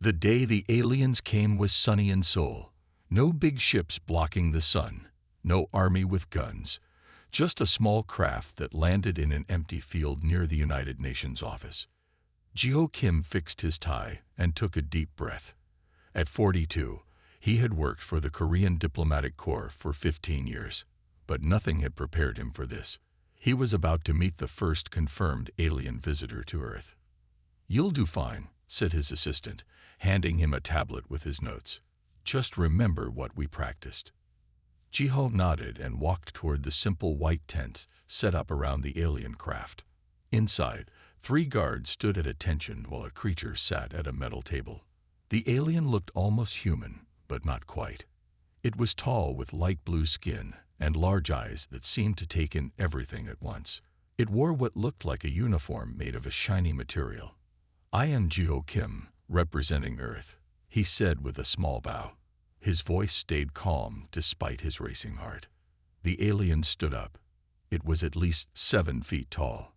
The day the aliens came was sunny in Seoul. No big ships blocking the sun, no army with guns, just a small craft that landed in an empty field near the United Nations office. Jiho Kim fixed his tie and took a deep breath. At 42, he had worked for the Korean Diplomatic Corps for 15 years, but nothing had prepared him for this. He was about to meet the first confirmed alien visitor to Earth. "You'll do fine," said his assistant, handing him a tablet with his notes. "Just remember what we practiced." Jiho nodded and walked toward the simple white tent set up around the alien craft. Inside, 3 guards stood at attention while a creature sat at a metal table. The alien looked almost human, but not quite. It was tall with light blue skin and large eyes that seemed to take in everything at once. It wore what looked like a uniform made of a shiny material. "I am Jiho Kim, representing Earth," he said with a small bow. His voice stayed calm despite his racing heart. The alien stood up. It was at least 7 feet tall.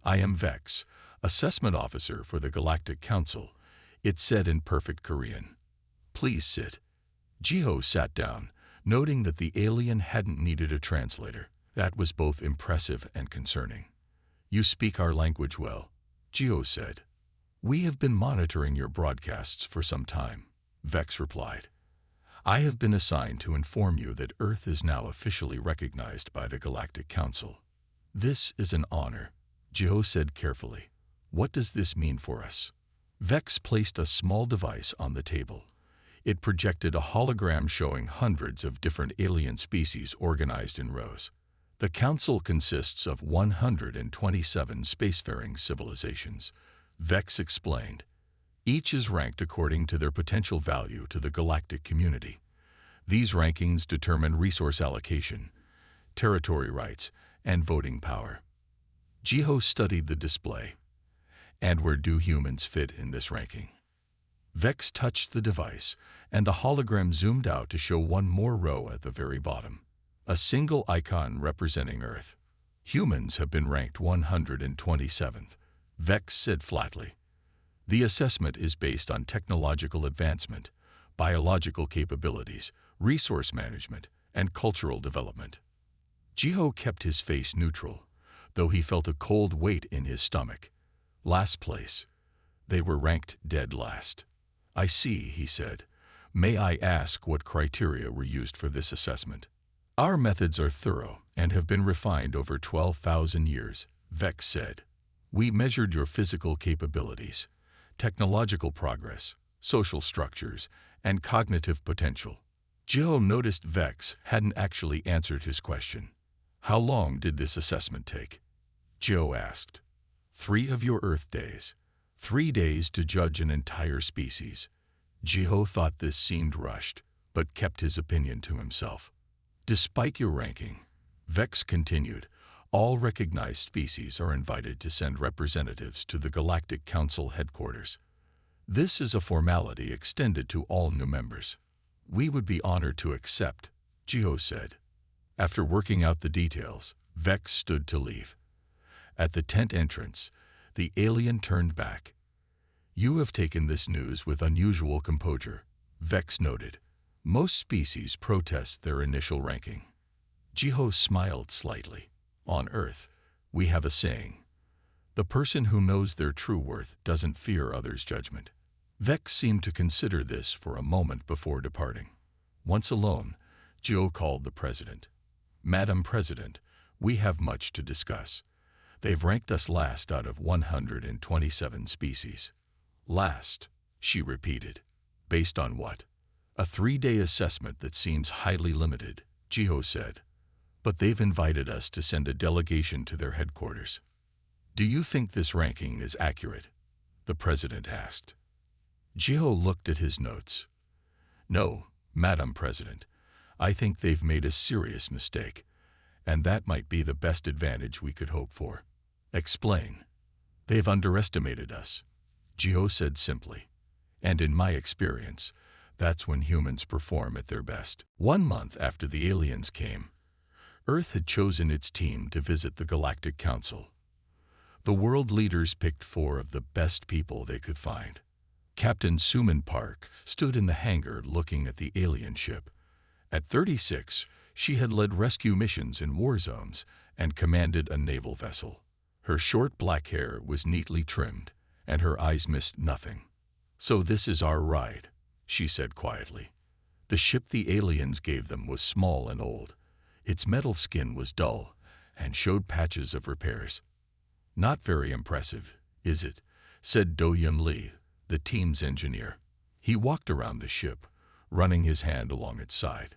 "I am Vex, assessment officer for the Galactic Council," it said in perfect Korean. "Please sit." Jiho sat down, noting that the alien hadn't needed a translator. That was both impressive and concerning. "You speak our language well," Jiho said. "We have been monitoring your broadcasts for some time," Vex replied. "I have been assigned to inform you that Earth is now officially recognized by the Galactic Council." "This is an honor," Jiho said carefully. "What does this mean for us?" Vex placed a small device on the table. It projected a hologram showing hundreds of different alien species organized in rows. "The Council consists of 127 spacefaring civilizations," Vex explained. "Each is ranked according to their potential value to the galactic community. These rankings determine resource allocation, territory rights, and voting power." Jiho studied the display. "And where do humans fit in this ranking?" Vex touched the device, and the hologram zoomed out to show one more row at the very bottom. A single icon representing Earth. "Humans have been ranked 127th, Vex said flatly. "The assessment is based on technological advancement, biological capabilities, resource management, and cultural development." Jiho kept his face neutral, though he felt a cold weight in his stomach. "Last place. They were ranked dead last." "I see," he said. "May I ask what criteria were used for this assessment?" "Our methods are thorough and have been refined over 12,000 years, Vex said. "We measured your physical capabilities, technological progress, social structures, and cognitive potential." Jiho noticed Vex hadn't actually answered his question. "How long did this assessment take?" Jiho asked. 3 of your Earth days. 3 days to judge an entire species." Jiho thought this seemed rushed, but kept his opinion to himself. "Despite your ranking," Vex continued, "all recognized species are invited to send representatives to the Galactic Council headquarters. This is a formality extended to all new members." "We would be honored to accept," Jiho said. After working out the details, Vex stood to leave. At the tent entrance, the alien turned back. "You have taken this news with unusual composure," Vex noted. "Most species protest their initial ranking." Jiho smiled slightly. "On Earth, we have a saying. The person who knows their true worth doesn't fear others' judgment." Vex seemed to consider this for a moment before departing. Once alone, Jiho called the president. "Madam President, we have much to discuss. They've ranked us last out of 127 species." "Last," she repeated. "Based on what?" "A 3-day assessment that seems highly limited," Jiho said. "But they've invited us to send a delegation to their headquarters." "Do you think this ranking is accurate?" the president asked. Jiho looked at his notes. "No, Madam President. I think they've made a serious mistake, and that might be the best advantage we could hope for." "Explain." "They've underestimated us," Jiho said simply. "And in my experience, that's when humans perform at their best." 1 month after the aliens came, Earth had chosen its team to visit the Galactic Council. The world leaders picked 4 of the best people they could find. Captain Suman Park stood in the hangar looking at the alien ship. At 36, she had led rescue missions in war zones and commanded a naval vessel. Her short black hair was neatly trimmed, and her eyes missed nothing. "So this is our ride," she said quietly. The ship the aliens gave them was small and old. Its metal skin was dull and showed patches of repairs. "Not very impressive, is it?" said Do-Yun Lee, the team's engineer. He walked around the ship, running his hand along its side.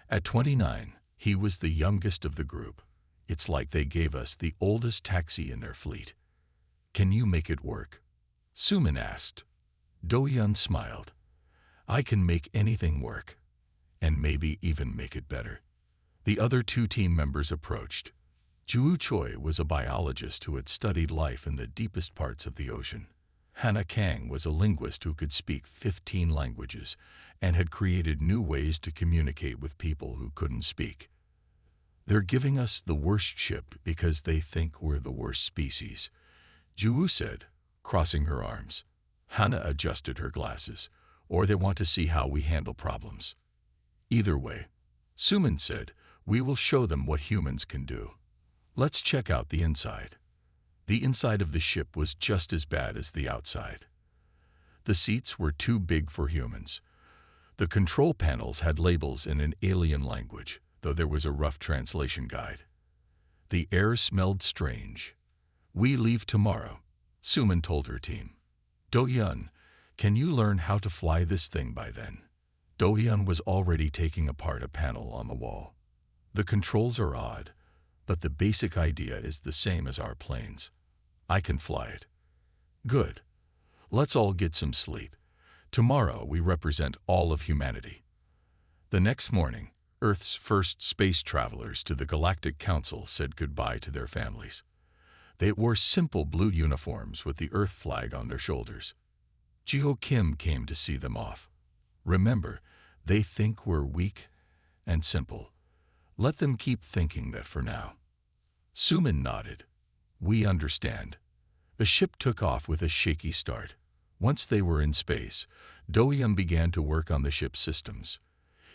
At 29, he was the youngest of the group. "It's like they gave us the oldest taxi in their fleet." "Can you make it work?" Suman asked. Do-Yun smiled. "I can make anything work, and maybe even make it better." The other two team members approached. Ju Choi was a biologist who had studied life in the deepest parts of the ocean. Hannah Kang was a linguist who could speak 15 languages and had created new ways to communicate with people who couldn't speak. "They're giving us the worst ship because they think we're the worst species," Ju said, crossing her arms. Hannah adjusted her glasses. "Or they want to see how we handle problems." "Either way," Suman said, "we will show them what humans can do. Let's check out the inside." The inside of the ship was just as bad as the outside. The seats were too big for humans. The control panels had labels in an alien language, though there was a rough translation guide. The air smelled strange. "We leave tomorrow," Suman told her team. "Do-Yun, can you learn how to fly this thing by then?" Do-Yun was already taking apart a panel on the wall. "The controls are odd, but the basic idea is the same as our planes. I can fly it." "Good. Let's all get some sleep. Tomorrow we represent all of humanity." The next morning, Earth's first space travelers to the Galactic Council said goodbye to their families. They wore simple blue uniforms with the Earth flag on their shoulders. Jiho Kim came to see them off. "Remember, they think we're weak and simple. Let them keep thinking that for now." Suman nodded. "We understand." The ship took off with a shaky start. Once they were in space, Do-Yun began to work on the ship's systems.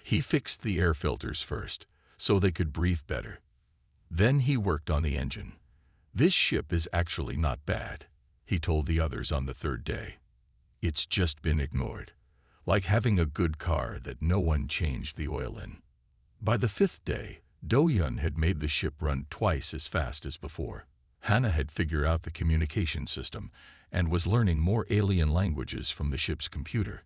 He fixed the air filters first, so they could breathe better. Then he worked on the engine. "This ship is actually not bad," he told the others on the third day. "It's just been ignored, like having a good car that no one changed the oil in." By the fifth day, Do-Yun had made the ship run twice as fast as before. Hannah had figured out the communication system and was learning more alien languages from the ship's computer.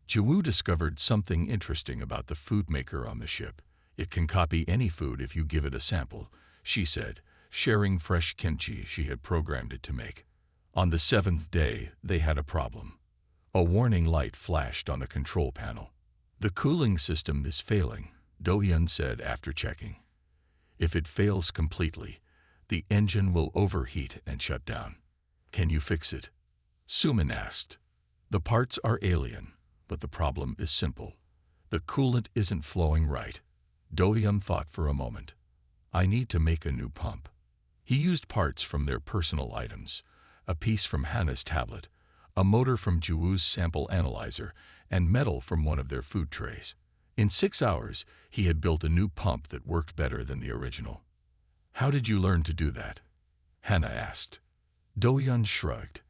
Jiwoo discovered something interesting about the food maker on the ship. "It can copy any food if you give it a sample," she said, sharing fresh kimchi she had programmed it to make. On the seventh day, they had a problem. A warning light flashed on the control panel. "The cooling system is failing," Do-Yun said after checking. "If it fails completely, the engine will overheat and shut down." "Can you fix it?" Suman asked. "The parts are alien, but the problem is simple. The coolant isn't flowing right." Do-Yun thought for a moment. "I need to make a new pump." He used parts from their personal items, a piece from Hannah's tablet, a motor from Jiwoo's sample analyzer, and metal from one of their food trays. In 6 hours, he had built a new pump that worked better than the original. "How did you learn to do that?" Hannah asked. Do-Yun shrugged.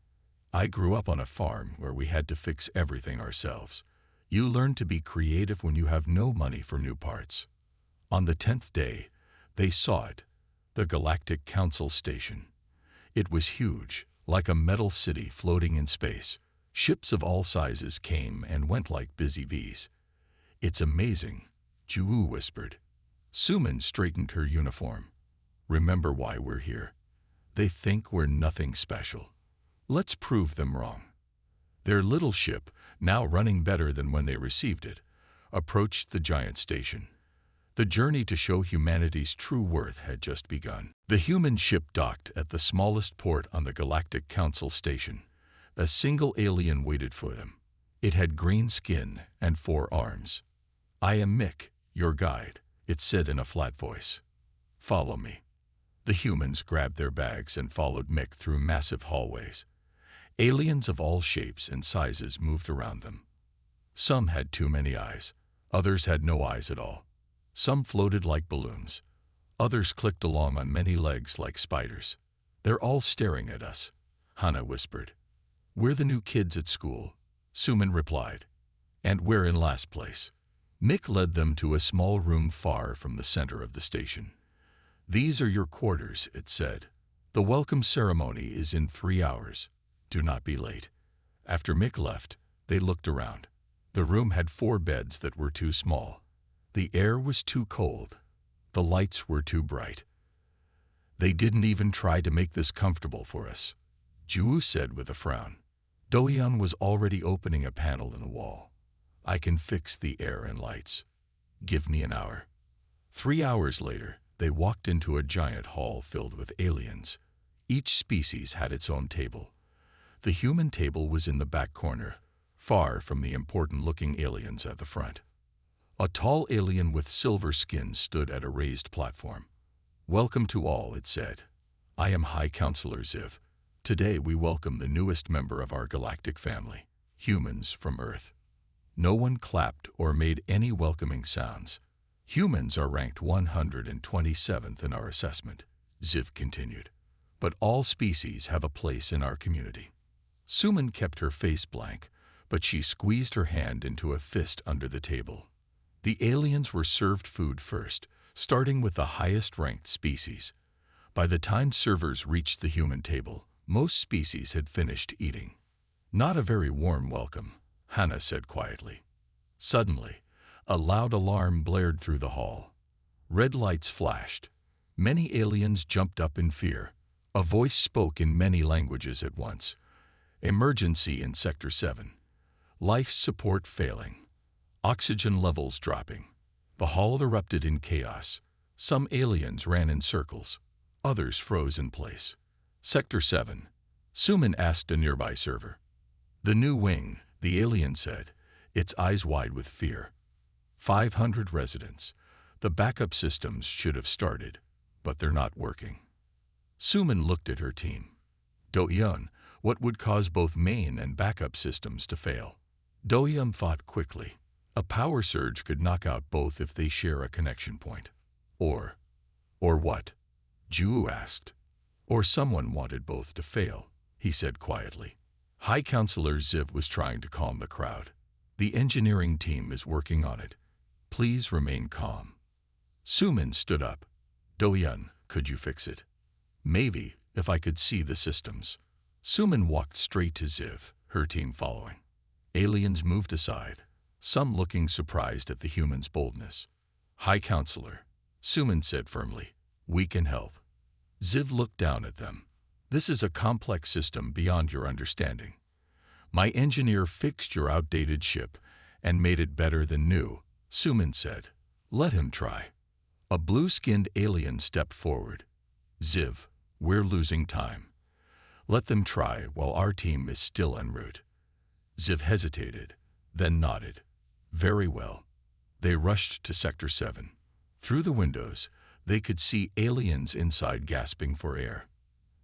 "I grew up on a farm where we had to fix everything ourselves. You learn to be creative when you have no money for new parts." On the 10th day, they saw it, the Galactic Council Station. It was huge, like a metal city floating in space. Ships of all sizes came and went like busy bees. "It's amazing," Jiwoo whispered. Suman straightened her uniform. "Remember why we're here. They think we're nothing special. Let's prove them wrong." Their little ship, now running better than when they received it, approached the giant station. The journey to show humanity's true worth had just begun. The human ship docked at the smallest port on the Galactic Council Station. A single alien waited for them. It had green skin and 4 arms. "I am Mick, your guide," it said in a flat voice. "Follow me." The humans grabbed their bags and followed Mick through massive hallways. Aliens of all shapes and sizes moved around them. Some had too many eyes. Others had no eyes at all. Some floated like balloons. Others clicked along on many legs like spiders. "They're all staring at us," Hannah whispered. "We're the new kids at school," Suman replied. "And we're in last place." Mick led them to a small room far from the center of the station. "These are your quarters," it said. "The welcome ceremony is in 3 hours. Do not be late." After Mick left, they looked around. The room had 4 beds that were too small. The air was too cold. The lights were too bright. "They didn't even try to make this comfortable for us," Ju said with a frown. Do-yeon was already opening a panel in the wall. "I can fix the air and lights. Give me an hour." 3 hours later, they walked into a giant hall filled with aliens. Each species had its own table. The human table was in the back corner, far from the important-looking aliens at the front. A tall alien with silver skin stood at a raised platform. "Welcome to all," it said. "I am High Counselor Ziv. Today we welcome the newest member of our galactic family, humans from Earth." No one clapped or made any welcoming sounds. "Humans are ranked 127th in our assessment," Ziv continued. "But all species have a place in our community." Suman kept her face blank, but she squeezed her hand into a fist under the table. The aliens were served food first, starting with the highest-ranked species. By the time servers reached the human table, most species had finished eating. "Not a very warm welcome," Hannah said quietly. Suddenly, a loud alarm blared through the hall. Red lights flashed. Many aliens jumped up in fear. A voice spoke in many languages at once. "Emergency in Sector 7. Life support failing. Oxygen levels dropping." The hall erupted in chaos. Some aliens ran in circles. Others froze in place. "Sector 7. Suman asked a nearby server. "The new wing," the alien said, its eyes wide with fear. 500 residents. The backup systems should have started, but they're not working." Suman looked at her team. "Do-yeon, what would cause both main and backup systems to fail?" Do-yeon thought quickly. "A power surge could knock out both if they share a connection point." Or what?" Ju asked. "Or someone wanted both to fail," he said quietly. High Counselor Ziv was trying to calm the crowd. "The engineering team is working on it. Please remain calm." Suman stood up. "Do-yeon, could you fix it?" "Maybe, if I could see the systems." Suman walked straight to Ziv, her team following. Aliens moved aside, some looking surprised at the humans' boldness. "High Counselor," Suman said firmly, "we can help." Ziv looked down at them. "This is a complex system beyond your understanding. My engineer fixed your outdated ship and made it better than new," Suman said. "Let him try." A blue-skinned alien stepped forward. "Ziv, we're losing time. Let them try while our team is still en route." Ziv hesitated, then nodded. "Very well." They rushed to Sector 7. Through the windows, they could see aliens inside gasping for air.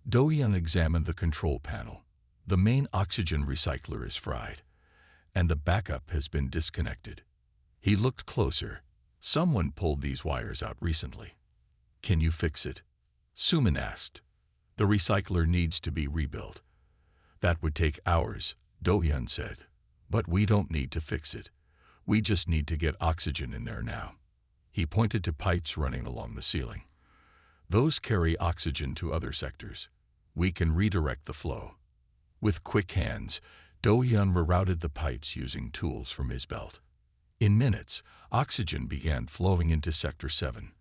Do-yeon examined the control panel. The main oxygen recycler is fried, and the backup has been disconnected. He looked closer. "Someone pulled these wires out recently." "Can you fix it?" Suman asked. "The recycler needs to be rebuilt." "That would take hours," Do-yeon said. "But we don't need to fix it. We just need to get oxygen in there now." He pointed to pipes running along the ceiling. "Those carry oxygen to other sectors. We can redirect the flow." With quick hands, Do-yeon rerouted the pipes using tools from his belt. In minutes, oxygen began flowing into Sector 7.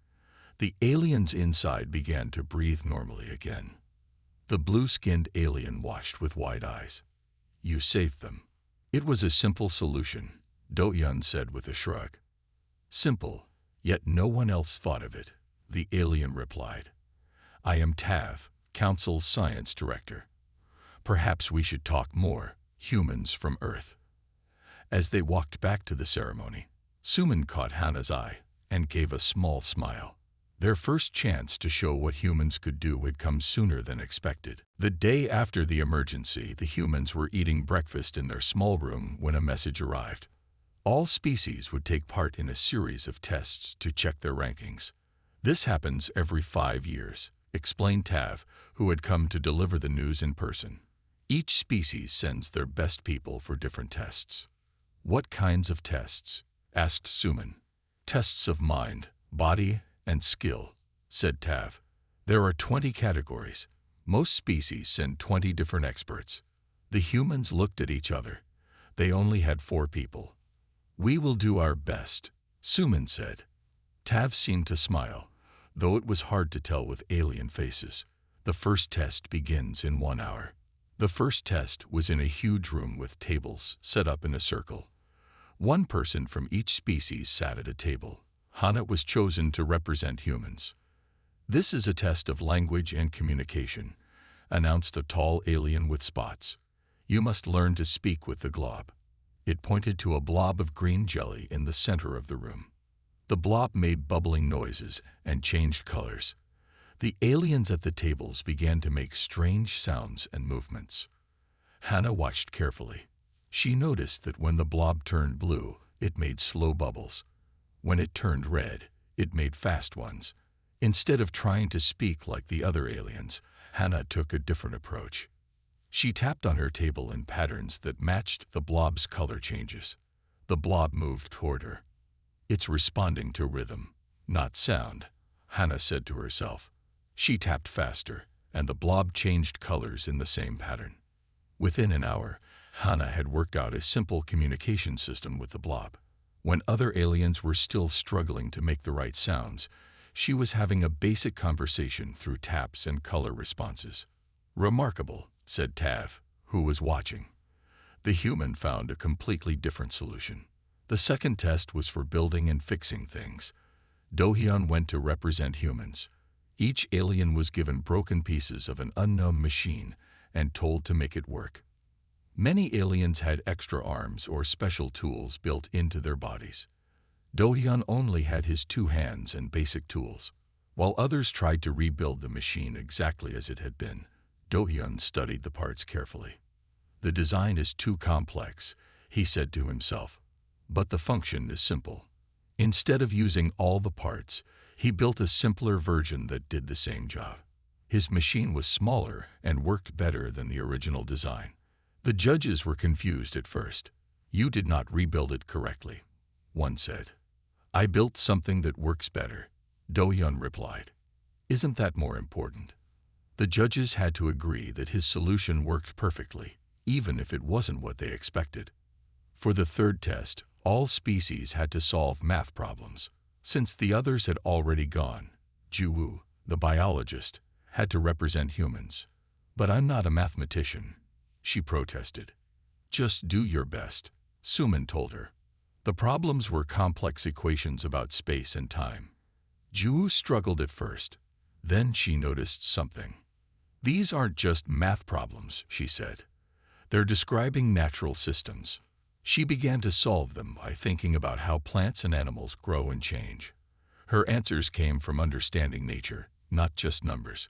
The aliens inside began to breathe normally again. The blue-skinned alien watched with wide eyes. "You saved them." "It was a simple solution," Do-yeon said with a shrug. "Simple, yet no one else thought of it," the alien replied. "I am Tav, Council's Science Director. Perhaps we should talk more, humans from Earth." As they walked back to the ceremony, Suman caught Hannah's eye and gave a small smile. Their first chance to show what humans could do had come sooner than expected. The day after the emergency, the humans were eating breakfast in their small room when a message arrived. All species would take part in a series of tests to check their rankings. This happens every 5 years, explained Tav, who had come to deliver the news in person. Each species sends their best people for different tests. What kinds of tests? Asked Suman. Tests of mind, body, and skill, said Tav. There are 20 categories. Most species send 20 different experts. The humans looked at each other. They only had 4 people. We will do our best, Suman said. Tav seemed to smile, though it was hard to tell with alien faces. The first test begins in 1 hour. The first test was in a huge room with tables set up in a circle. One person from each species sat at a table. Hana was chosen to represent humans. This is a test of language and communication, announced a tall alien with spots. You must learn to speak with the glob. It pointed to a blob of green jelly in the center of the room. The blob made bubbling noises and changed colors. The aliens at the tables began to make strange sounds and movements. Hana watched carefully. She noticed that when the blob turned blue, it made slow bubbles. When it turned red, it made fast ones. Instead of trying to speak like the other aliens, Hana took a different approach. She tapped on her table in patterns that matched the blob's color changes. The blob moved toward her. It's responding to rhythm, not sound, Hana said to herself. She tapped faster, and the blob changed colors in the same pattern. Within an hour, Hana had worked out a simple communication system with the blob. When other aliens were still struggling to make the right sounds, she was having a basic conversation through taps and color responses. Remarkable, said Tav, who was watching. The human found a completely different solution. The second test was for building and fixing things. Do-hyun went to represent humans. Each alien was given broken pieces of an unknown machine and told to make it work. Many aliens had extra arms or special tools built into their bodies. Do-hyun only had his 2 hands and basic tools. While others tried to rebuild the machine exactly as it had been, Do-hyun studied the parts carefully. The design is too complex, he said to himself, but the function is simple. Instead of using all the parts, he built a simpler version that did the same job. His machine was smaller and worked better than the original design. The judges were confused at first. You did not rebuild it correctly, one said. I built something that works better, Do-hyun replied. Isn't that more important? The judges had to agree that his solution worked perfectly, even if it wasn't what they expected. For the third test, all species had to solve math problems. Since the others had already gone, Ju-woo, the biologist, had to represent humans. But I'm not a mathematician, she protested. Just do your best, Suman told her. The problems were complex equations about space and time. Ju struggled at first. Then she noticed something. These aren't just math problems, she said. They're describing natural systems. She began to solve them by thinking about how plants and animals grow and change. Her answers came from understanding nature, not just numbers.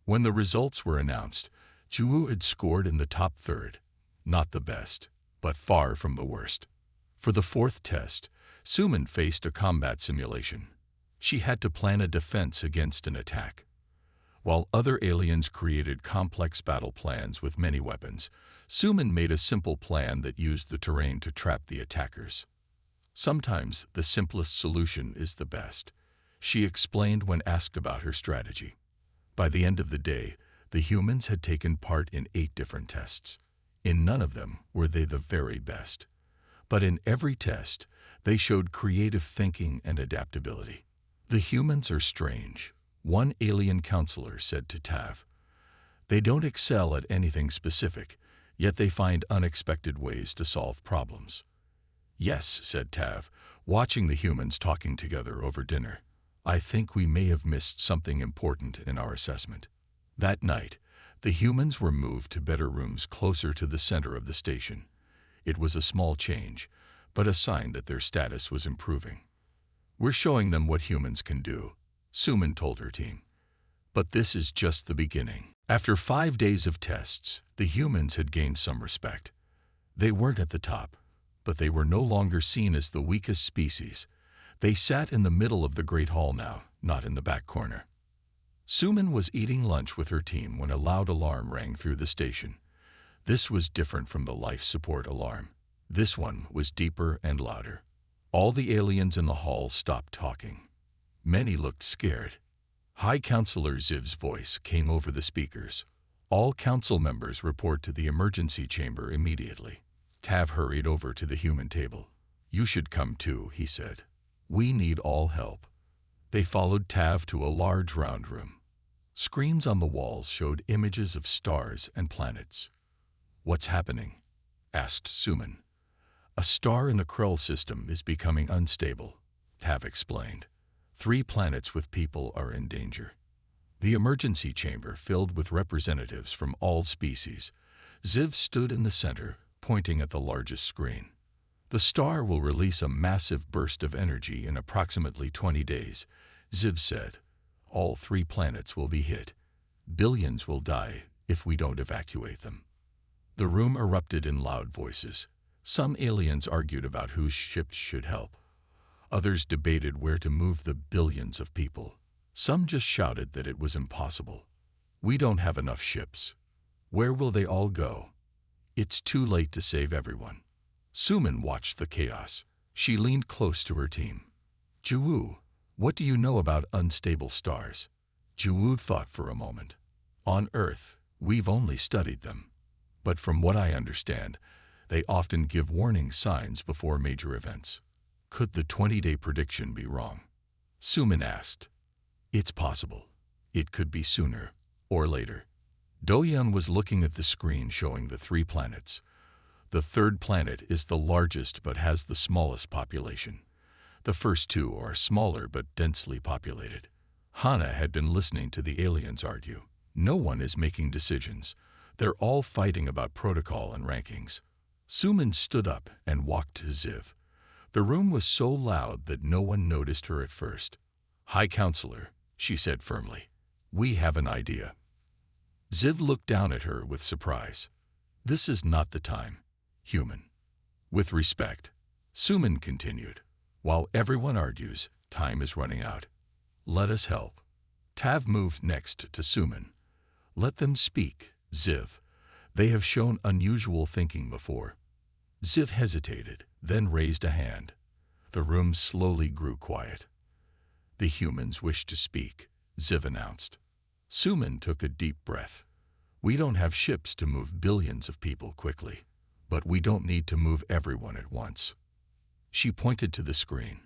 When the results were announced, Ju had scored in the top third. Not the best, but far from the worst. For the fourth test, Suman faced a combat simulation. She had to plan a defense against an attack. While other aliens created complex battle plans with many weapons, Suman made a simple plan that used the terrain to trap the attackers. Sometimes the simplest solution is the best, she explained when asked about her strategy. By the end of the day, the humans had taken part in 8 different tests. In none of them were they the very best. But in every test, they showed creative thinking and adaptability. The humans are strange, one alien counselor said to Tav. They don't excel at anything specific, yet they find unexpected ways to solve problems. Yes, said Tav, watching the humans talking together over dinner. I think we may have missed something important in our assessment. That night, the humans were moved to better rooms closer to the center of the station. It was a small change, but a sign that their status was improving. We're showing them what humans can do, Suman told her team. But this is just the beginning. After 5 days of tests, the humans had gained some respect. They weren't at the top, but they were no longer seen as the weakest species. They sat in the middle of the Great Hall now, not in the back corner. Suman was eating lunch with her team when a loud alarm rang through the station. This was different from the life support alarm. This one was deeper and louder. All the aliens in the hall stopped talking. Many looked scared. High Counselor Ziv's voice came over the speakers. All council members report to the emergency chamber immediately. Tav hurried over to the human table. You should come too, he said. We need all help. They followed Tav to a large round room. Screens on the walls showed images of stars and planets. What's happening? Asked Suman. A star in the Krell system is becoming unstable, Tav explained. 3 planets with people are in danger. The emergency chamber filled with representatives from all species. Ziv stood in the center, pointing at the largest screen. The star will release a massive burst of energy in approximately 20 days, Ziv said. All 3 planets will be hit. Billions will die if we don't evacuate them. The room erupted in loud voices. Some aliens argued about whose ships should help. Others debated where to move the billions of people. Some just shouted that it was impossible. We don't have enough ships. Where will they all go? It's too late to save everyone. Suman watched the chaos. She leaned close to her team. Juwu, what do you know about unstable stars? Juwu thought for a moment. On Earth, we've only studied them. But from what I understand, they often give warning signs before major events. Could the 20-day prediction be wrong? Suman asked. It's possible. It could be sooner or later. Doyan was looking at the screen showing the 3 planets. The 3rd planet is the largest but has the smallest population. The first 2 are smaller but densely populated. Hana had been listening to the aliens argue. No one is making decisions. They're all fighting about protocol and rankings. Suman stood up and walked to Ziv. The room was so loud that no one noticed her at first. High Counselor, she said firmly, we have an idea. Ziv looked down at her with surprise. This is not the time, human. With respect, Suman continued, while everyone argues, time is running out. Let us help. Tav moved next to Suman. Let them speak, Ziv. They have shown unusual thinking before. Ziv hesitated, then raised a hand. The room slowly grew quiet. The humans wish to speak, Ziv announced. Suman took a deep breath. We don't have ships to move billions of people quickly, but we don't need to move everyone at once. She pointed to the screen.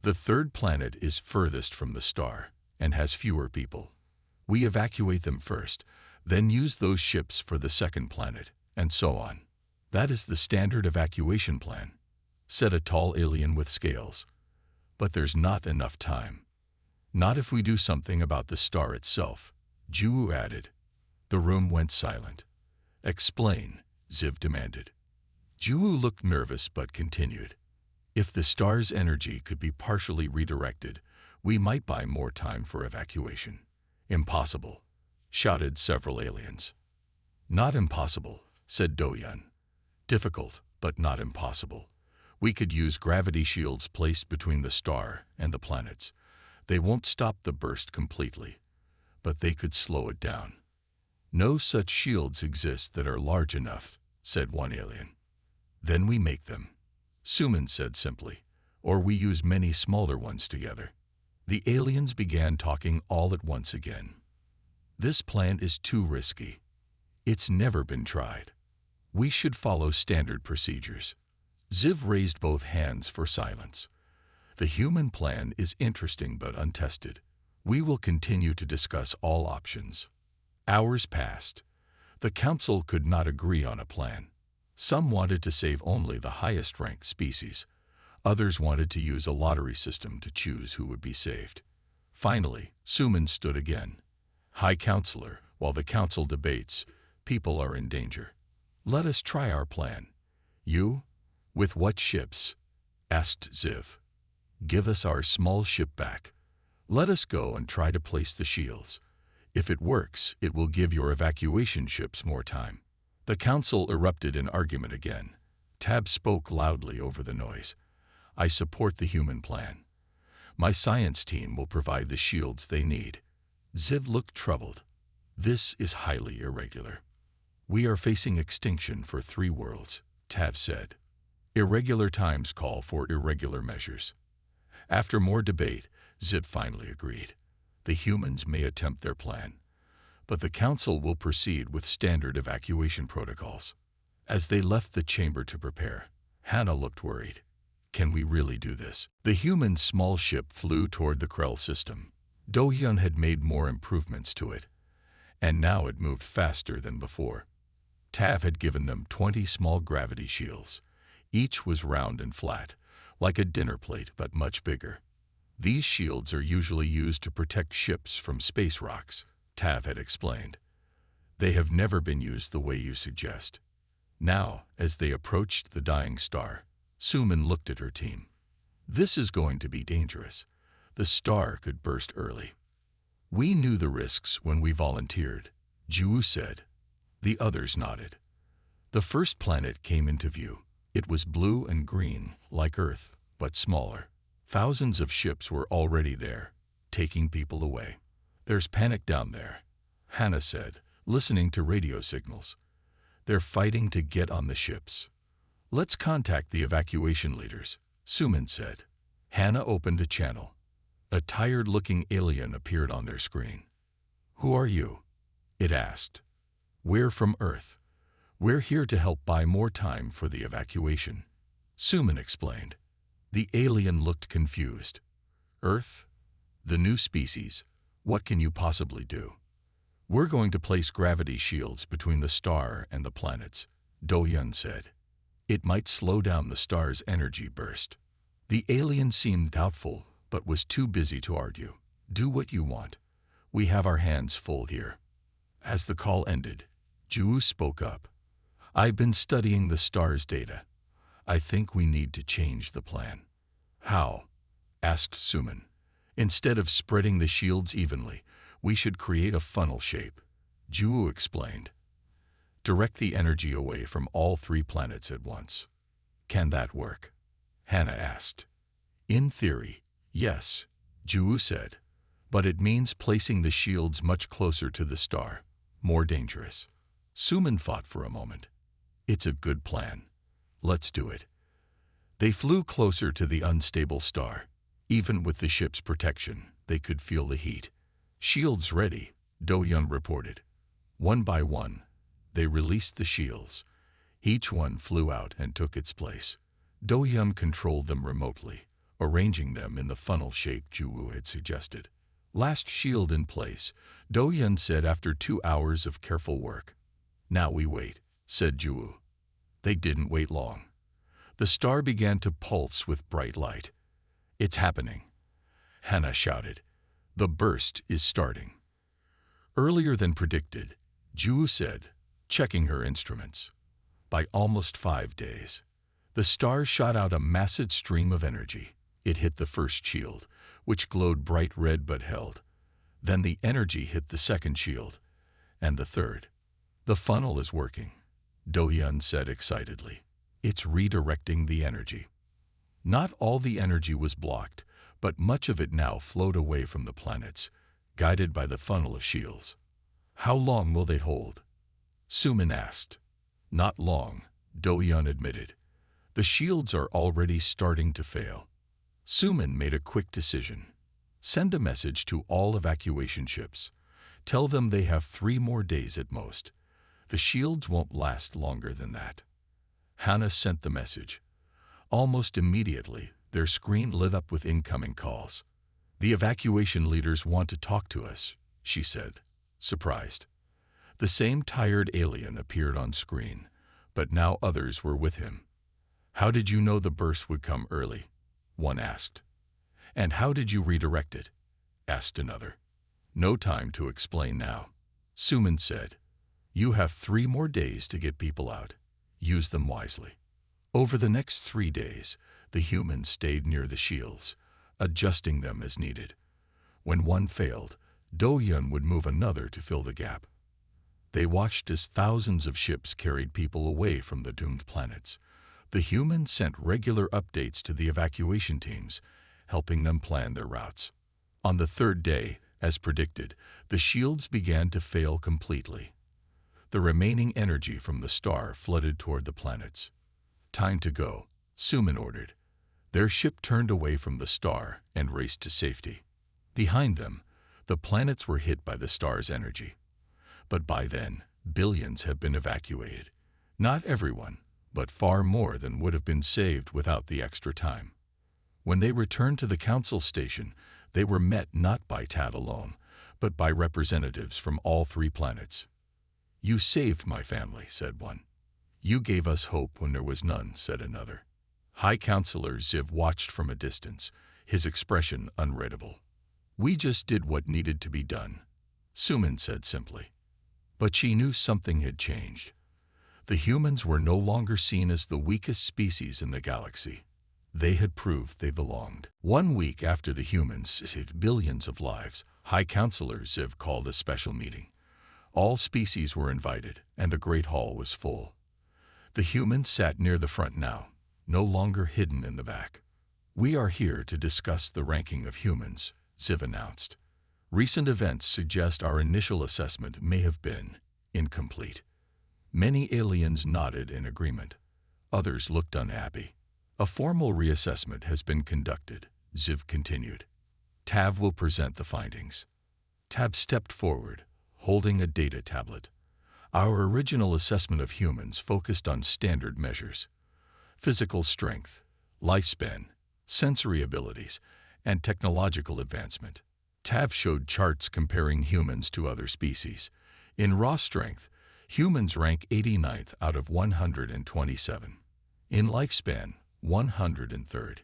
The 3rd planet is furthest from the star and has fewer people. We evacuate them first, then use those ships for the 2nd planet, and so on. That is the standard evacuation plan, said a tall alien with scales. But there's not enough time. Not if we do something about the star itself, Juwu added. The room went silent. Explain, Ziv demanded. Juwu looked nervous but continued. If the star's energy could be partially redirected, we might buy more time for evacuation. Impossible, shouted several aliens. Not impossible, said Doyan. Difficult, but not impossible. We could use gravity shields placed between the star and the planets. They won't stop the burst completely, but they could slow it down. No such shields exist that are large enough, said one alien. Then we make them, Suman said simply, or we use many smaller ones together. The aliens began talking all at once again. This plan is too risky. It's never been tried. We should follow standard procedures. Ziv raised both hands for silence. The human plan is interesting but untested. We will continue to discuss all options. Hours passed. The council could not agree on a plan. Some wanted to save only the highest-ranked species. Others wanted to use a lottery system to choose who would be saved. Finally, Suman stood again. High Counselor, while the council debates, people are in danger. Let us try our plan. You? With what ships? Asked Ziv. Give us our small ship back. Let us go and try to place the shields. If it works, it will give your evacuation ships more time. The council erupted in argument again. Tab spoke loudly over the noise. I support the human plan. My science team will provide the shields they need. Ziv looked troubled. This is highly irregular. We are facing extinction for 3 worlds, Tav said. Irregular times call for irregular measures. After more debate, Ziv finally agreed. The humans may attempt their plan, but the council will proceed with standard evacuation protocols. As they left the chamber to prepare, Hannah looked worried. Can we really do this? The human small ship flew toward the Krell system. Do-hyun had made more improvements to it, and now it moved faster than before. Tav had given them 20 small gravity shields. Each was round and flat, like a dinner plate but much bigger. These shields are usually used to protect ships from space rocks, Tav had explained. They have never been used the way you suggest. Now, as they approached the dying star, Suman looked at her team. This is going to be dangerous. The star could burst early. We knew the risks when we volunteered, Ju said. The others nodded. The first planet came into view. It was blue and green, like Earth, but smaller. Thousands of ships were already there, taking people away. There's panic down there, Hannah said, listening to radio signals. They're fighting to get on the ships. Let's contact the evacuation leaders, Suman said. Hannah opened a channel. A tired-looking alien appeared on their screen. Who are you? It asked. We're from Earth. We're here to help buy more time for the evacuation, Suman explained. The alien looked confused. Earth? The new species? What can you possibly do? We're going to place gravity shields between the star and the planets, Do-hyun said. It might slow down the star's energy burst. The alien seemed doubtful, but was too busy to argue. Do what you want. We have our hands full here. As the call ended, Ju spoke up. I've been studying the star's data. I think we need to change the plan. How? Asked Suman. Instead of spreading the shields evenly, we should create a funnel shape, Ju explained. Direct the energy away from all 3 planets at once. Can that work? Hannah asked. In theory, yes, Ju said. But it means placing the shields much closer to the star, more dangerous. Suman thought for a moment. It's a good plan. Let's do it. They flew closer to the unstable star. Even with the ship's protection, they could feel the heat. Shields ready, Do-hyun reported. One by one, they released the shields. Each one flew out and took its place. Do-hyun controlled them remotely, arranging them in the funnel shape Ju had suggested. Last shield in place, Do-hyun said after 2 hours of careful work. Now we wait, said Ju. They didn't wait long. The star began to pulse with bright light. It's happening, Hannah shouted. The burst is starting. Earlier than predicted, Ju said, checking her instruments. By almost 5 days, the star shot out a massive stream of energy. It hit the first shield, which glowed bright red but held. Then the energy hit the second shield, and the third. The funnel is working, Do-hyun said excitedly. It's redirecting the energy. Not all the energy was blocked, but much of it now flowed away from the planets, guided by the funnel of shields. How long will they hold? Suman asked. Not long, Do-hyun admitted. The shields are already starting to fail. Suman made a quick decision. Send a message to all evacuation ships. Tell them they have 3 more days at most. The shields won't last longer than that. Hannah sent the message. Almost immediately, their screen lit up with incoming calls. The evacuation leaders want to talk to us, she said, surprised. The same tired alien appeared on screen, but now others were with him. How did you know the burst would come early? One asked. And how did you redirect it? Asked another. No time to explain now, Suman said. You have 3 more days to get people out. Use them wisely. Over the next 3 days, the humans stayed near the shields, adjusting them as needed. When one failed, Do-Yun would move another to fill the gap. They watched as thousands of ships carried people away from the doomed planets. The humans sent regular updates to the evacuation teams, helping them plan their routes. On the third day, as predicted, the shields began to fail completely. The remaining energy from the star flooded toward the planets. "Time to go," Suman ordered. Their ship turned away from the star and raced to safety. Behind them, the planets were hit by the star's energy. But by then, billions have been evacuated. Not everyone, but far more than would have been saved without the extra time. When they returned to the council station, they were met not by Tav alone, but by representatives from all 3 planets. "You saved my family," said one. "You gave us hope when there was none," said another. High Counselor Ziv watched from a distance, his expression unreadable. "We just did what needed to be done," Suman said simply. But she knew something had changed. The humans were no longer seen as the weakest species in the galaxy. They had proved they belonged. 1 week after the humans saved billions of lives, High Counselor Ziv called a special meeting. All species were invited, and the Great Hall was full. The humans sat near the front now, no longer hidden in the back. "We are here to discuss the ranking of humans," Ziv announced. "Recent events suggest our initial assessment may have been incomplete." Many aliens nodded in agreement. Others looked unhappy. "A formal reassessment has been conducted," Ziv continued. "Tav will present the findings." Tav stepped forward, holding a data tablet. "Our original assessment of humans focused on standard measures: physical strength, lifespan, sensory abilities, and technological advancement." Tav showed charts comparing humans to other species. In raw strength, humans rank 89th out of 127. In lifespan, 103rd.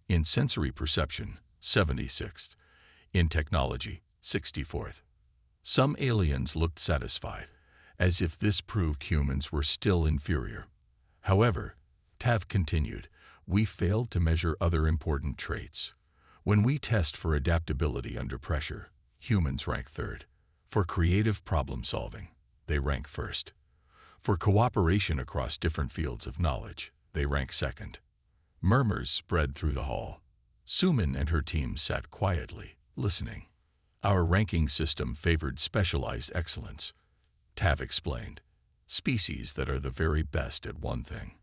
In sensory perception, 76th. In technology, 64th. Some aliens looked satisfied, as if this proved humans were still inferior. However, Tav continued, "We failed to measure other important traits. When we test for adaptability under pressure, humans rank 3rd. For creative problem solving, they rank 1st. For cooperation across different fields of knowledge, they rank 2nd. Murmurs spread through the hall. Suman and her team sat quietly, listening. "Our ranking system favored specialized excellence," Tav explained. "Species that are the very best at one thing.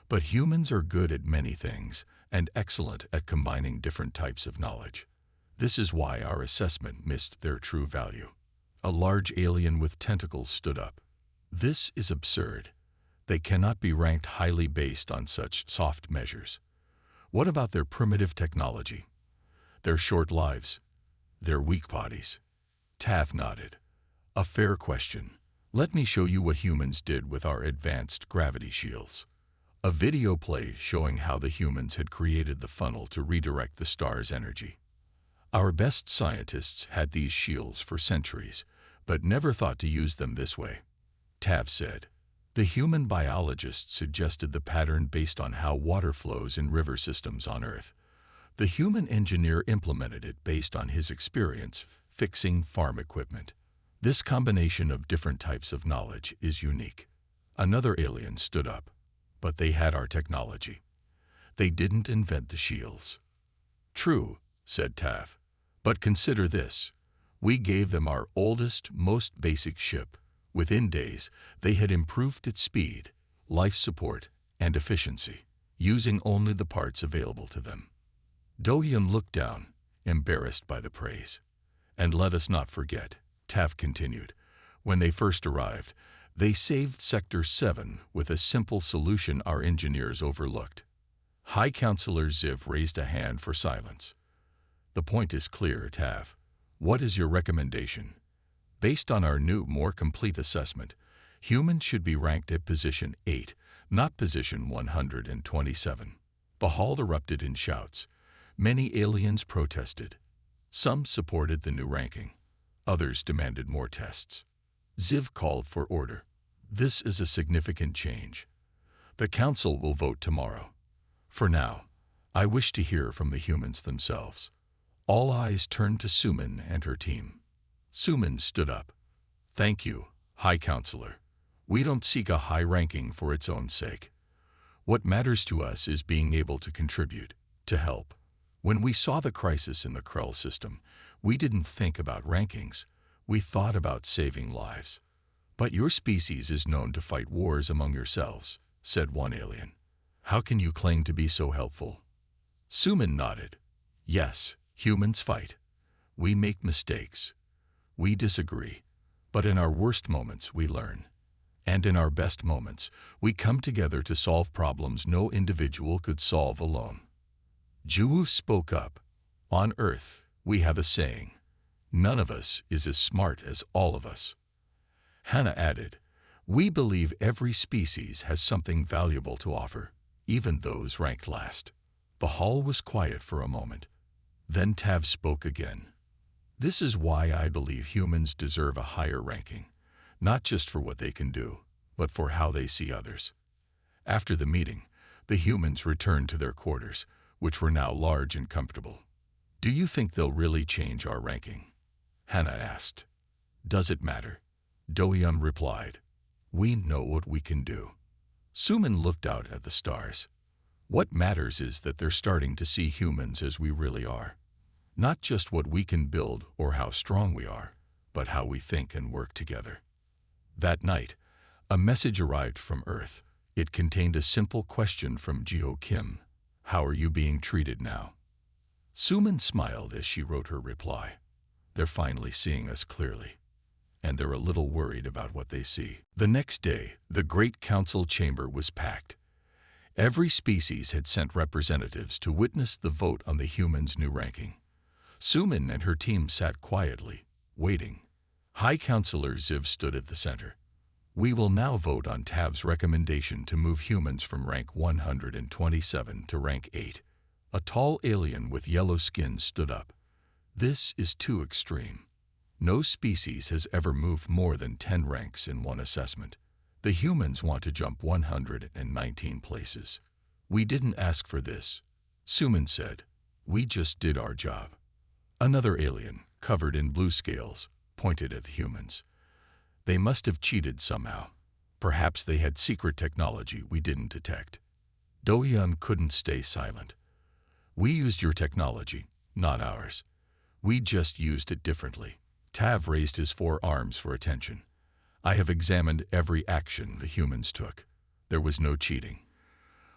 But humans are good at many things and excellent at combining different types of knowledge. This is why our assessment missed their true value." A large alien with tentacles stood up. "This is absurd. They cannot be ranked highly based on such soft measures. What about their primitive technology? Their short lives? Their weak bodies?" Tav nodded. "A fair question. Let me show you what humans did with our advanced gravity shields." A video played showing how the humans had created the funnel to redirect the star's energy. "Our best scientists had these shields for centuries, but never thought to use them this way," Tav said. The human biologist suggested the pattern based on how water flows in river systems on Earth. The human engineer implemented it based on his experience fixing farm equipment. This combination of different types of knowledge is unique. Another alien stood up. "But they had our technology. They didn't invent the shields." "True," said Tav. "But consider this. We gave them our oldest, most basic ship. Within days, they had improved its speed, life support, and efficiency, using only the parts available to them." Do-Yun looked down, embarrassed by the praise. "And let us not forget," Tav continued, "when they first arrived, they saved Sector 7 with a simple solution our engineers overlooked." High Counselor Ziv raised a hand for silence. "The point is clear, Tav. What is your recommendation?" "Based on our new, more complete assessment, humans should be ranked at position 8, not position 127. The hall erupted in shouts. Many aliens protested. Some supported the new ranking. Others demanded more tests. Ziv called for order. "This is a significant change. The council will vote tomorrow. For now, I wish to hear from the humans themselves." All eyes turned to Suman and her team. Suman stood up. "Thank you, High Counselor. We don't seek a high ranking for its own sake. What matters to us is being able to contribute, to help. When we saw the crisis in the Krell system, we didn't think about rankings. We thought about saving lives. But your species is known to fight wars among yourselves," said one alien. "How can you claim to be so helpful?" Suman nodded. "Yes, humans fight. We make mistakes. We disagree. But in our worst moments, we learn. And in our best moments, we come together to solve problems no individual could solve alone." Juwu spoke up. "On Earth, we have a saying, 'None of us is as smart as all of us.'" Hannah added, "We believe every species has something valuable to offer, even those ranked last." The hall was quiet for a moment. Then Tav spoke again. "This is why I believe humans deserve a higher ranking, not just for what they can do, but for how they see others." After the meeting, the humans returned to their quarters, which were now large and comfortable. "Do you think they'll really change our ranking?" Hannah asked. "Does it matter?" Do-young replied. "We know what we can do." Suman looked out at the stars. "What matters is that they're starting to see humans as we really are. Not just what we can build or how strong we are, but how we think and work together." That night, a message arrived from Earth. It contained a simple question from Jio Kim. "How are you being treated now?" Suman smiled as she wrote her reply. "They're finally seeing us clearly. And they're a little worried about what they see." The next day, the Great Council chamber was packed. Every species had sent representatives to witness the vote on the humans' new ranking. Suman and her team sat quietly, waiting. High Counselor Ziv stood at the center. "We will now vote on Tav's recommendation to move humans from rank 127 to rank 8. A tall alien with yellow skin stood up. "This is too extreme. No species has ever moved more than 10 ranks in one assessment. The humans want to jump 119 places. We didn't ask for this," Suman said. "We just did our job." Another alien, covered in blue scales, pointed at the humans. "They must have cheated somehow. Perhaps they had secret technology we didn't detect." Do-young couldn't stay silent. "We used your technology, not ours. We just used it differently." Tav raised his 4 arms for attention. "I have examined every action the humans took. There was no cheating.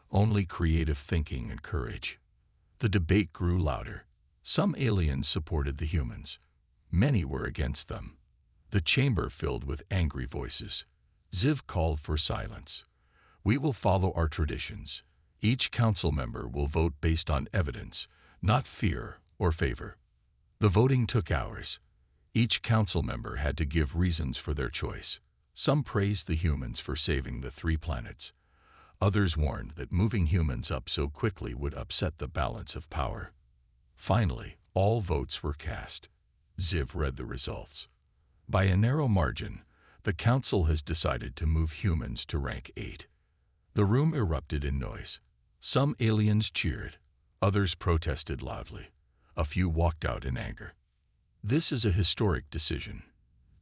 Only creative thinking and courage." The debate grew louder. Some aliens supported the humans. Many were against them. The chamber filled with angry voices. Ziv called for silence. "We will follow our traditions. Each council member will vote based on evidence, not fear or favor." The voting took hours. Each council member had to give reasons for their choice. Some praised the humans for saving the 3 planets. Others warned that moving humans up so quickly would upset the balance of power. Finally, all votes were cast. Ziv read the results. "By a narrow margin, the council has decided to move humans to rank 8. The room erupted in noise. Some aliens cheered. Others protested loudly. A few walked out in anger. "This is a historic decision,"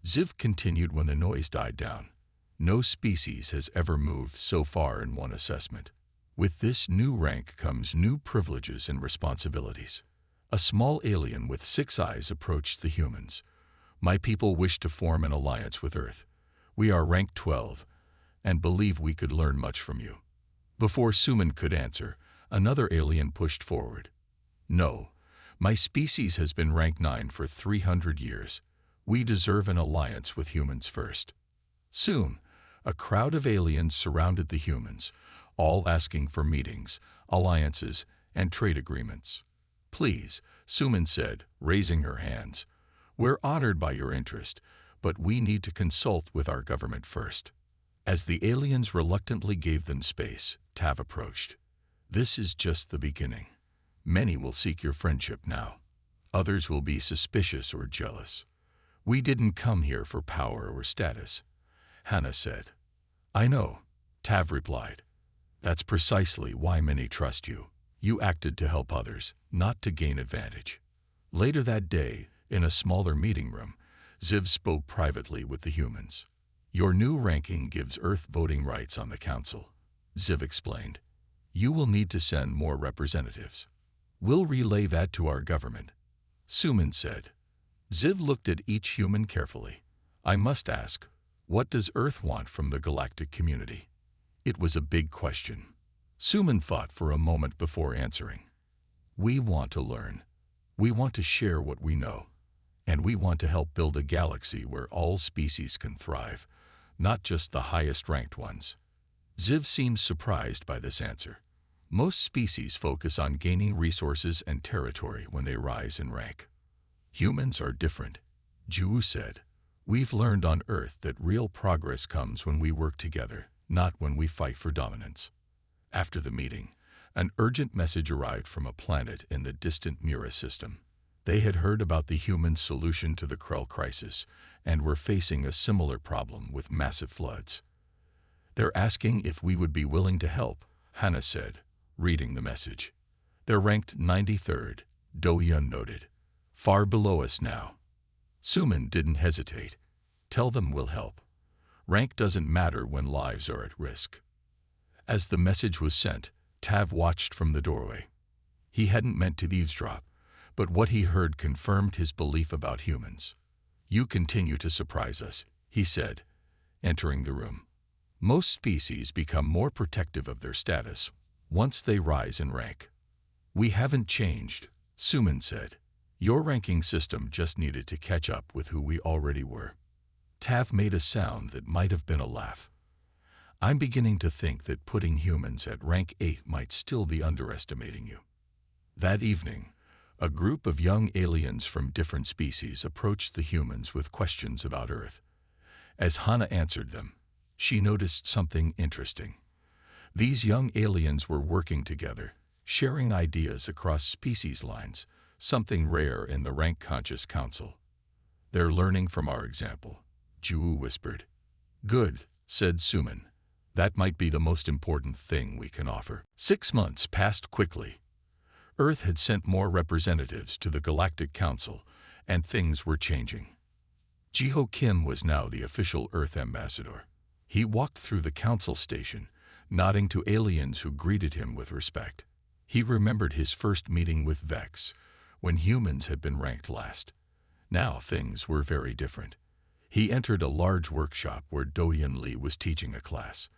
Ziv continued when the noise died down. "No species has ever moved so far in one assessment. With this new rank comes new privileges and responsibilities." A small alien with 6 eyes approached the humans. "My people wish to form an alliance with Earth. We are rank 12 and believe we could learn much from you." Before Suman could answer, another alien pushed forward. "No. My species has been rank 9 for 300 years. We deserve an alliance with humans first." Soon, a crowd of aliens surrounded the humans, all asking for meetings, alliances, and trade agreements. "Please," Suman said, raising her hands. "We're honored by your interest, but we need to consult with our government first." As the aliens reluctantly gave them space, Tav approached. "This is just the beginning. Many will seek your friendship now. Others will be suspicious or jealous. We didn't come here for power or status," Hannah said. "I know," Tav replied. "That's precisely why many trust you. You acted to help others, not to gain advantage." Later that day, in a smaller meeting room, Ziv spoke privately with the humans. "Your new ranking gives Earth voting rights on the council," Ziv explained. "You will need to send more representatives. We'll relay that to our government," Suman said. Ziv looked at each human carefully. "I must ask, what does Earth want from the galactic community?" It was a big question. Suman thought for a moment before answering. "We want to learn. We want to share what we know. And we want to help build a galaxy where all species can thrive, not just the highest-ranked ones." Ziv seemed surprised by this answer. Most species focus on gaining resources and territory when they rise in rank. "Humans are different," Ju said. "We've learned on Earth that real progress comes when we work together, not when we fight for dominance." After the meeting, an urgent message arrived from a planet in the distant Mira system. They had heard about the human solution to the Krell crisis and were facing a similar problem with massive floods. "They're asking if we would be willing to help," Hannah said, reading the message. "They're ranked 93rd, Do-Yun noted. Far below us now." Suman didn't hesitate. "Tell them we'll help. Rank doesn't matter when lives are at risk." As the message was sent, Tav watched from the doorway. He hadn't meant to eavesdrop, but what he heard confirmed his belief about humans. "You continue to surprise us," he said, entering the room. "Most species become more protective of their status once they rise in rank." "We haven't changed," Suman said. "Your ranking system just needed to catch up with who we already were." Tav made a sound that might have been a laugh. "I'm beginning to think that putting humans at rank 8 might still be underestimating you." That evening, a group of young aliens from different species approached the humans with questions about Earth. As Hannah answered them, she noticed something interesting. These young aliens were working together, sharing ideas across species lines, something rare in the rank-conscious council. "They're learning from our example," Ju whispered. "Good," said Suman. "That might be the most important thing we can offer." 6 months passed quickly. Earth had sent more representatives to the Galactic Council, and things were changing. Jiho Kim was now the official Earth ambassador. He walked through the council station, nodding to aliens who greeted him with respect. He remembered his first meeting with Vex, when humans had been ranked last. Now things were very different. He entered a large workshop where Do-Yun Lee was teaching a class.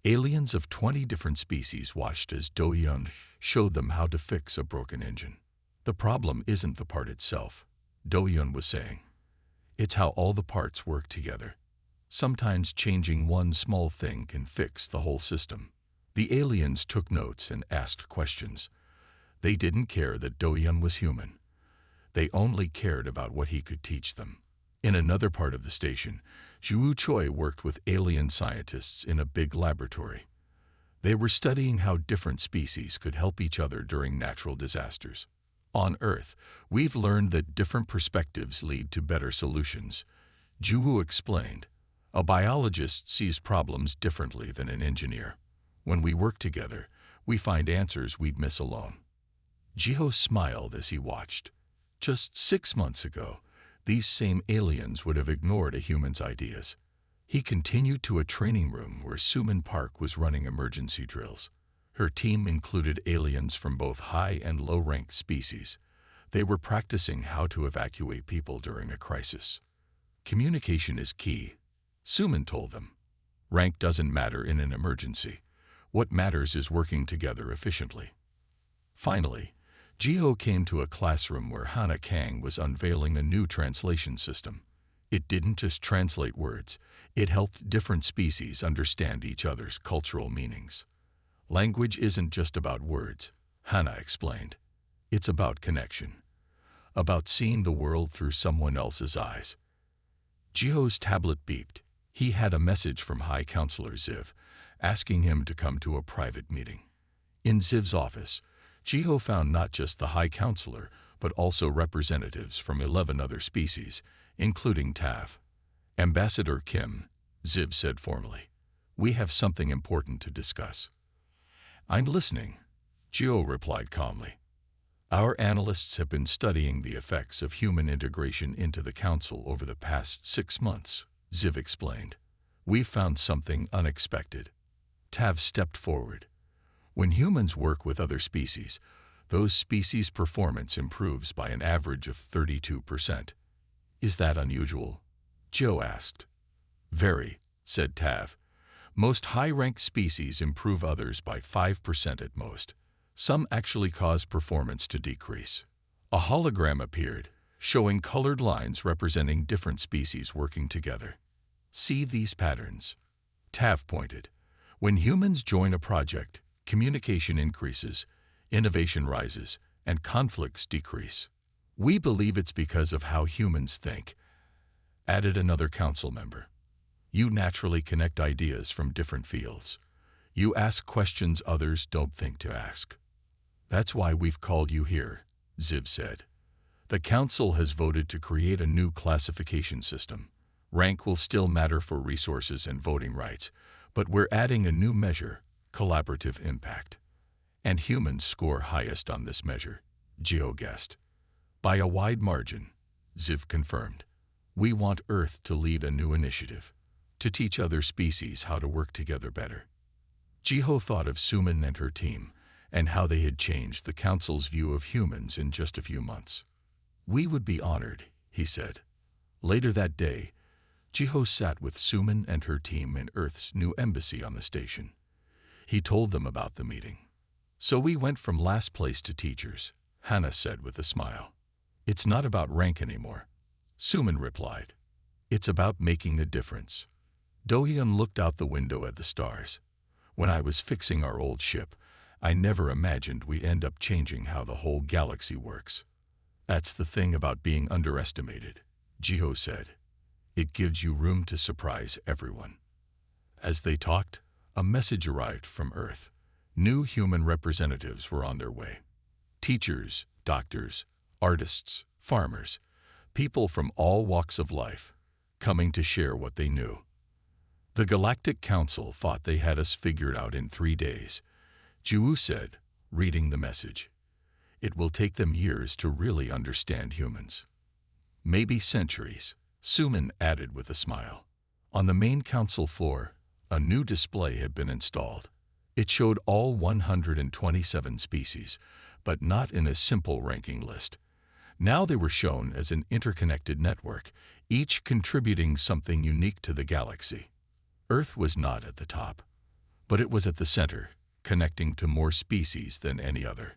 Aliens of 20 different species watched as Do-Yun showed them how to fix a broken engine. "The problem isn't the part itself," Do-Yun was saying. "It's how all the parts work together. Sometimes changing one small thing can fix the whole system." The aliens took notes and asked questions. They didn't care that Do-Yun was human. They only cared about what he could teach them. In another part of the station, Zhu Choi worked with alien scientists in a big laboratory. They were studying how different species could help each other during natural disasters. "On Earth, we've learned that different perspectives lead to better solutions," Zhu explained. "A biologist sees problems differently than an engineer. When we work together, we find answers we'd miss alone." Jiho smiled as he watched. Just 6 months ago, these same aliens would have ignored a human's ideas. He continued to a training room where Suman Park was running emergency drills. Her team included aliens from both high and low-ranked species. They were practicing how to evacuate people during a crisis. "Communication is key," Suman told them. "Rank doesn't matter in an emergency. What matters is working together efficiently." Finally, Jiho came to a classroom where Hannah Kang was unveiling a new translation system. It didn't just translate words, it helped different species understand each other's cultural meanings. "Language isn't just about words," Hannah explained. "It's about connection, about seeing the world through someone else's eyes." Jiho's tablet beeped. He had a message from High Counselor Ziv, asking him to come to a private meeting. In Ziv's office, Jiho found not just the High Counselor, but also representatives from 11 other species, including Tav. "Ambassador Kim," Ziv said formally, "we have something important to discuss." "I'm listening," Jiho replied calmly. Our analysts have been studying the effects of human integration into the Council over the past 6 months, Ziv explained. We found something unexpected. Tav stepped forward. When humans work with other species, those species' performance improves by an average of 32%. Is that unusual? Joe asked. Very, said Tav. Most high-ranked species improve others by 5% at most. Some actually cause performance to decrease. A hologram appeared, showing colored lines representing different species working together. See these patterns? Tav pointed. When humans join a project, communication increases, innovation rises, and conflicts decrease. We believe it's because of how humans think, added another council member. You naturally connect ideas from different fields. You ask questions others don't think to ask. That's why we've called you here, Ziv said. The council has voted to create a new classification system. Rank will still matter for resources and voting rights, but we're adding a new measure, collaborative impact. And humans score highest on this measure, Geo guessed. By a wide margin, Ziv confirmed. We want Earth to lead a new initiative, to teach other species how to work together better. Jiho thought of Suman and her team, and how they had changed the Council's view of humans in just a few months. We would be honored, he said. Later that day, Jiho sat with Suman and her team in Earth's new embassy on the station. He told them about the meeting. So we went from last place to teachers, Hannah said with a smile. It's not about rank anymore, Suman replied. It's about making a difference. Do-hyun looked out the window at the stars. When I was fixing our old ship, I never imagined we'd end up changing how the whole galaxy works. That's the thing about being underestimated, Jiho said. It gives you room to surprise everyone. As they talked, a message arrived from Earth. New human representatives were on their way. Teachers, doctors, artists, farmers, people from all walks of life, coming to share what they knew. The Galactic Council thought they had us figured out in 3 days. Ju said, reading the message. It will take them years to really understand humans. Maybe centuries, Suman added with a smile. On the main council floor, a new display had been installed. It showed all 127 species, but not in a simple ranking list. Now they were shown as an interconnected network, each contributing something unique to the galaxy. Earth was not at the top, but it was at the center, connecting to more species than any other.